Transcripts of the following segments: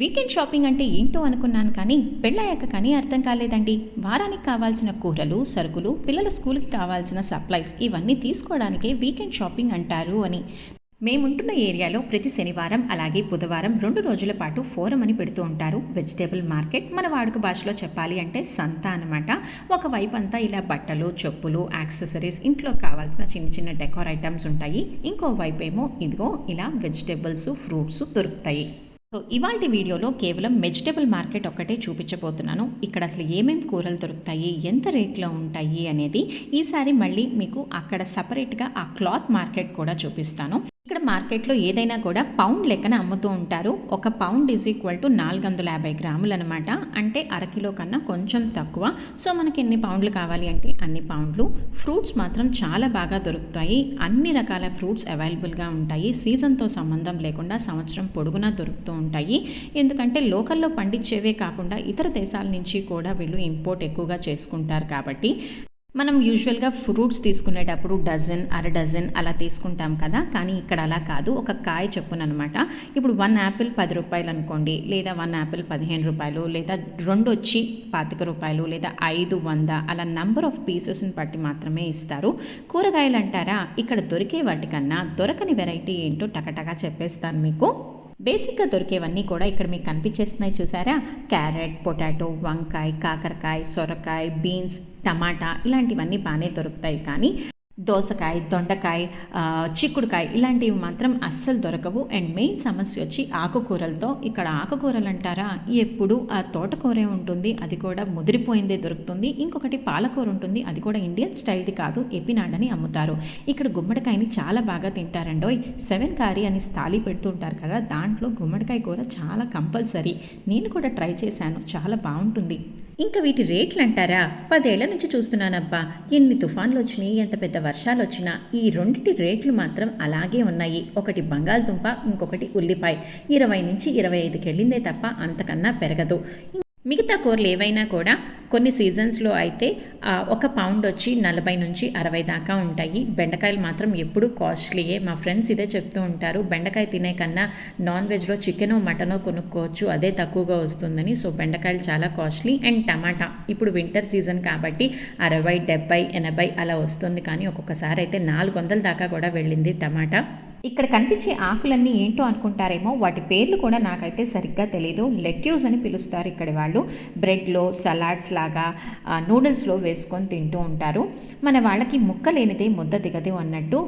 Weekend shopping అంటే ఏంటో అనుకున్నాను కానీ పెళ్ళయ్యాక కానీ అర్థం కాలేదండి. వారానికి కావాల్సిన కూరలు, సరుకులు, పిల్లల స్కూల్కి కావాల్సిన సప్లైస్ ఇవన్నీ తీసుకోవడానికే వీకెండ్ షాపింగ్ అంటారు అని. మేముంటున్న ఏరియాలో ప్రతి శనివారం అలాగే బుధవారం 2 రోజుల పాటు ఫోరం అని పెడుతూ ఉంటారు. వెజిటేబుల్ మార్కెట్, మన వాడుక భాషలో చెప్పాలి అంటే సంత అనమాట. ఒకవైపు అంతా ఇలా బట్టలు, చెప్పులు, యాక్సెసరీస్, ఇంట్లో కావాల్సిన చిన్న చిన్న డెకోర్ ఐటమ్స్ ఉంటాయి. ఇంకోవైపు ఏమో ఇదిగో ఇలా వెజిటేబుల్స్, ఫ్రూట్స్ దొరుకుతాయి. సో ఇవాల్టి వీడియోలో కేవలం వెజిటేబుల్ మార్కెట్ ఒక్కటే చూపించబోతున్నాను. ఇక్కడ అసలు ఏమేమి కూరలు దొరుకుతాయి, ఎంత రేట్లో ఉంటాయి అనేది. ఈసారి మళ్ళీ మీకు అక్కడ సపరేట్గా ఆ క్లాత్ మార్కెట్ కూడా చూపిస్తాను. ఇక్కడ మార్కెట్లో ఏదైనా కూడా పౌండ్ లెక్కన అమ్ముతూ ఉంటారు. ఒక పౌండ్ ఈజ్ ఈక్వల్ టు 450 గ్రాములు అనమాట. అంటే అరకిలో కన్నా కొంచెం తక్కువ. సో మనకి ఎన్ని పౌండ్లు కావాలి అంటే అన్ని పౌండ్లు. ఫ్రూట్స్ మాత్రం చాలా బాగా దొరుకుతాయి. అన్ని రకాల ఫ్రూట్స్ అవైలబుల్గా ఉంటాయి. సీజన్తో సంబంధం లేకుండా సంవత్సరం పొడుగునా దొరుకుతూ ఉంటాయి. ఎందుకంటే లోకల్లో పండించేవే కాకుండా ఇతర దేశాల నుంచి కూడా వీళ్ళు ఇంపోర్ట్ ఎక్కువగా చేసుకుంటారు కాబట్టి. మనం యూజువల్గా ఫ్రూట్స్ తీసుకునేటప్పుడు డజన్, అర డజన్ అలా తీసుకుంటాం కదా, కానీ ఇక్కడ అలా కాదు. ఒక కాయ చెప్పునమాట. ఇప్పుడు 1 యాపిల్ 10 రూపాయలు అనుకోండి, లేదా 1 యాపిల్ 15 రూపాయలు, లేదా 2 వచ్చి 25 రూపాయలు, లేదా 5, 100 అలా నంబర్ ఆఫ్ పీసెస్ని బట్టి మాత్రమే ఇస్తారు. కూరగాయలు అంటారా, ఇక్కడ దొరికే వాటికన్నా దొరకని వెరైటీ ఏంటో టకటగా చెప్పేస్తాను మీకు. బేసిక్గా దొరికేవన్నీ కూడా ఇక్కడ మీకు కనిపించేస్తున్నాయి చూసారా. క్యారెట్, పొటాటో, వంకాయ, కాకరకాయ, సొరకాయ, బీన్స్, టమాటా ఇలాంటివన్నీ బాగానే దొరుకుతాయి. కానీ దోసకాయ, దొండకాయ, చిక్కుడుకాయ ఇలాంటివి మాత్రం అస్సలు దొరకవు. అండ్ మెయిన్ సమస్య వచ్చి ఆకుకూరలతో. ఇక్కడ ఆకుకూరలు అంటారా, ఎప్పుడు ఆ తోటకూరే ఉంటుంది, అది కూడా ముదిరిపోయిందే దొరుకుతుంది. ఇంకొకటి పాలకూర ఉంటుంది, అది కూడా ఇండియన్ స్టైల్ది కాదు, ఎపినాడని అమ్ముతారు. ఇక్కడ గుమ్మడికాయని చాలా బాగా తింటారండోయ్. 7 కారీ అని స్థాళీ పెడుతుంటారు కదా, దాంట్లో గుమ్మడికాయ కూర చాలా కంపల్సరీ. నేను కూడా ట్రై చేశాను, చాలా బాగుంటుంది. ఇంకా వీటి రేట్లు అంటారా, 10 ఏళ్ల నుంచి చూస్తున్నానబ్బా. ఎన్ని తుఫాన్లు వచ్చినాయి, ఎంత పెద్ద వర్షాలు వచ్చినా ఈ రెండిటి రేట్లు మాత్రం అలాగే ఉన్నాయి. ఒకటి బంగాళదుంప, ఇంకొకటి ఉల్లిపాయ. 20 నుంచి 25కి వెళ్ళిందే తప్ప అంతకన్నా పెరగదు. మిగతా కూరలు ఏవైనా కూడా కొన్ని సీజన్స్లో అయితే 1 పౌండ్ వచ్చి 40 నుంచి 60 దాకా ఉంటాయి. బెండకాయలు మాత్రం ఎప్పుడూ కాస్ట్లీయే. మా ఫ్రెండ్స్ ఇదే చెప్తూ ఉంటారు, బెండకాయ తినే కన్నా నాన్ వెజ్లో చికెనో మటనో కొనుక్కోవచ్చు, అదే తక్కువగా వస్తుందని. సో బెండకాయలు చాలా కాస్ట్లీ. అండ్ టమాటా ఇప్పుడు వింటర్ సీజన్ కాబట్టి 60, 70, 80 అలా వస్తుంది. కానీ ఒక్కొక్కసారి అయితే 400 దాకా కూడా వెళ్ళింది టమాటా. ఇక్కడ కనిపించే ఆకులన్నీ ఏంటో అనుకుంటారేమో, వాటి పేర్లు కూడా నాకైతే సరిగ్గా తెలీదు. లెట్యూస్ అని పిలుస్తారు ఇక్కడ వాళ్ళు. బ్రెడ్లో, సలాడ్స్ లాగా, నూడిల్స్లో వేసుకొని తింటూ ఉంటారు. మన వాళ్ళకి ముక్క లేనిదే ముద్ద దిగదు అన్నట్టు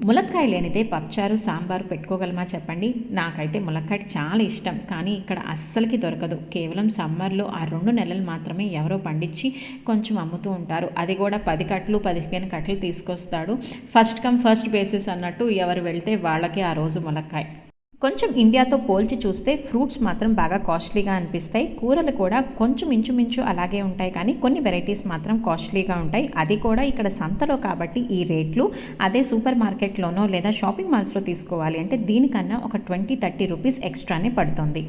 ములక్కాయ లేనిదే పప్చారు, సాంబారు పెట్టుకోగలమా చెప్పండి. నాకైతే ములక్కాయ చాలా ఇష్టం, కానీ ఇక్కడ అస్సలకి దొరకదు. కేవలం సమ్మర్లో ఆ 2 నెలలు మాత్రమే ఎవరో పండించి కొంచెం అమ్ముతూ ఉంటారు. అది కూడా 10 కట్టలు 15 కట్టలు తీసుకొస్తాడు. ఫస్ట్ కమ్ ఫస్ట్ బేసిస్ అన్నట్టు ఎవరు వెళ్తే వాళ్ళకి ఆ రోజు ములక్కాయ. కొంచెం ఇండియాతో పోల్చి చూస్తే ఫ్రూట్స్ మాత్రం బాగా కాస్ట్లీగా అనిపిస్తాయి. కూరలు కూడా కొంచెం ఇంచుమించు అలాగే ఉంటాయి, కానీ కొన్ని వెరైటీస్ మాత్రం కాస్ట్లీగా ఉంటాయి. అది కూడా ఇక్కడ సంతలో కాబట్టి ఈ రేట్లు. అదే సూపర్ మార్కెట్లోనో లేదా షాపింగ్ మాల్స్లో తీసుకోవాలి అంటే దీనికన్నా ఒక 20-30 రూపీస్ ఎక్స్ట్రానే పడుతుంది.